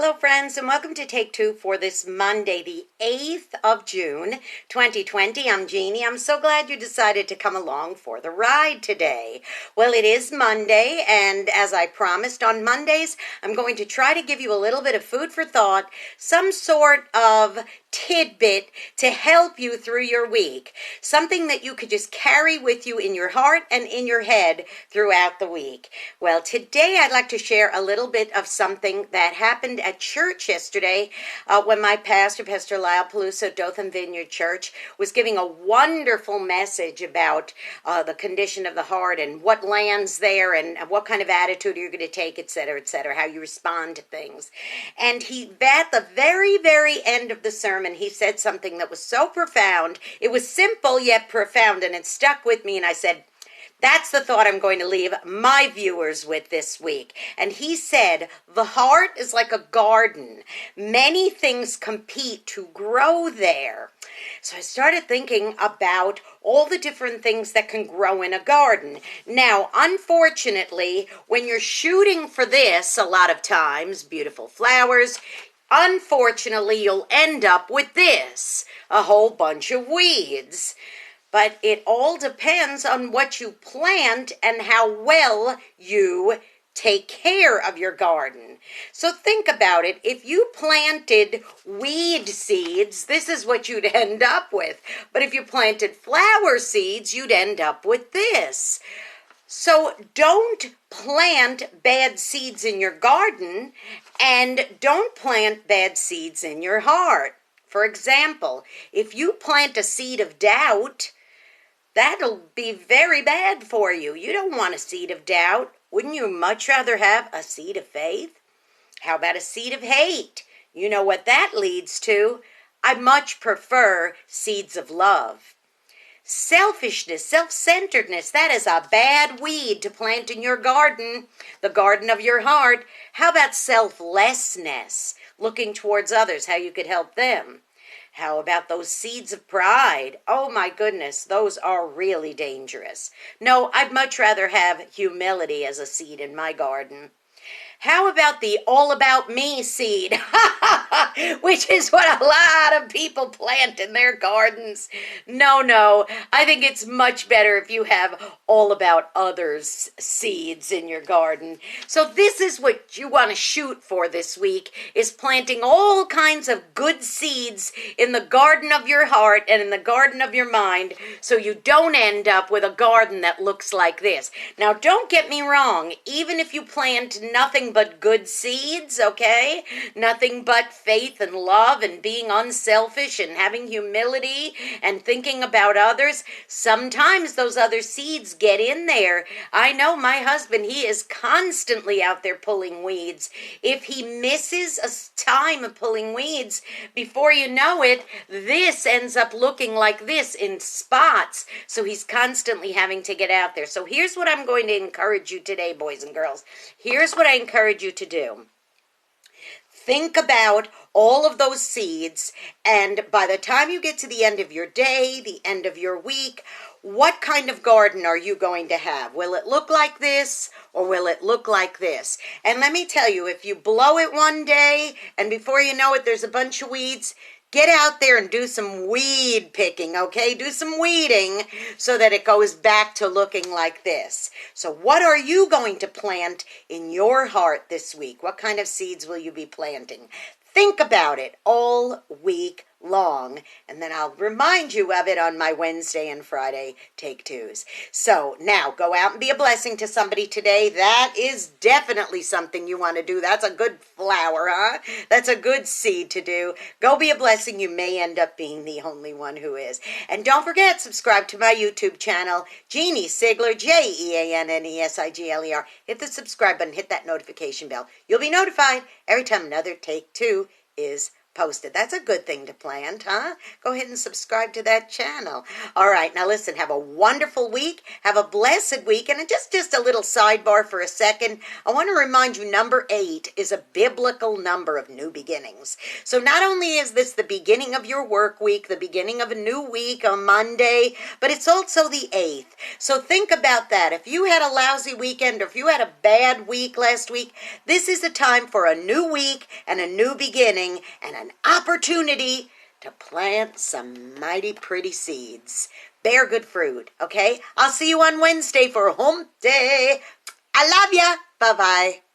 Hello friends, and welcome to Take Two for this Monday, the 8th of June, 2020. I'm Jeannie. I'm so glad you decided to come along for the ride today. Well, it is Monday, and as I promised on Mondays, I'm going to try to give you a little bit of food for thought, some sort of tidbit to help you through your week. Something that you could just carry with you in your heart and in your head throughout the week. Well, today I'd like to share a little bit of something that happened at church yesterday when my pastor, Pastor Lyle Peluso, Dothan Vineyard Church, was giving a wonderful message about the condition of the heart and what lands there and what kind of attitude you're going to take, etc., how you respond to things. And at the very, very end of the sermon, he said something that was so profound. It was simple yet profound, and it stuck with me, and I said, that's the thought I'm going to leave my viewers with this week. And he said, the heart is like a garden. Many things compete to grow there. So I started thinking about all the different things that can grow in a garden. Now, unfortunately, when you're shooting for this, a lot of times, beautiful flowers, unfortunately, you'll end up with this, a whole bunch of weeds. But it all depends on what you plant and how well you take care of your garden. So think about it. If you planted weed seeds, this is what you'd end up with. But if you planted flower seeds, you'd end up with this. So don't plant bad seeds in your garden, and don't plant bad seeds in your heart. For example, if you plant a seed of doubt, that'll be very bad for you. You don't want a seed of doubt. Wouldn't you much rather have a seed of faith? How about a seed of hate? You know what that leads to. I much prefer seeds of love. Selfishness, self-centeredness, that is a bad weed to plant in your garden, the garden of your heart. How about selflessness, looking towards others, how you could help them? How about those seeds of pride? Oh my goodness, those are really dangerous. No, I'd much rather have humility as a seed in my garden. How about the all about me seed, which is what a lot of people plant in their gardens? No, I think it's much better if you have all about others seeds in your garden. So this is what you want to shoot for this week, is planting all kinds of good seeds in the garden of your heart and in the garden of your mind, so you don't end up with a garden that looks like this. Now, don't get me wrong, even if you plant nothing but good seeds, okay? Nothing but faith and love and being unselfish and having humility and thinking about others. Sometimes those other seeds get in there. I know my husband, he is constantly out there pulling weeds. If he misses a time of pulling weeds, before you know it, this ends up looking like this in spots. So he's constantly having to get out there. So here's what I'm going to encourage you today, boys and girls. Here's what I encourage you to do. Think about all of those seeds, and by the time you get to the end of your day, the end of your week, what kind of garden are you going to have? Will it look like this, or will it look like this? And let me tell you, if you blow it one day, and before you know it, there's a bunch of weeds, get out there and do some weed picking, okay? Do some weeding so that it goes back to looking like this. So what are you going to plant in your heart this week? What kind of seeds will you be planting? Think about it all week long, and then I'll remind you of it on my Wednesday and Friday Take Twos. So now go out and be a blessing to somebody today. That is definitely something you want to do. That's a good flower, huh? That's a good seed to do. Go be a blessing. You may end up being the only one who is. And don't forget, subscribe to my YouTube channel, Jeanne Sigler, JeanneSigler. Hit the subscribe button, hit that notification bell. You'll be notified every time another Take Two is posted. That's a good thing to plant, huh? Go ahead and subscribe to that channel. All right, now listen, have a wonderful week. Have a blessed week. And just a little sidebar for a second. I want to remind you, number 8 is a biblical number of new beginnings. So not only is this the beginning of your work week, the beginning of a new week on Monday, but it's also the 8th. So think about that. If you had a lousy weekend or if you had a bad week last week, this is a time for a new week and a new beginning and an opportunity to plant some mighty pretty seeds. Bear good fruit, okay? I'll see you on Wednesday for Hump Day. I love ya. Bye-bye.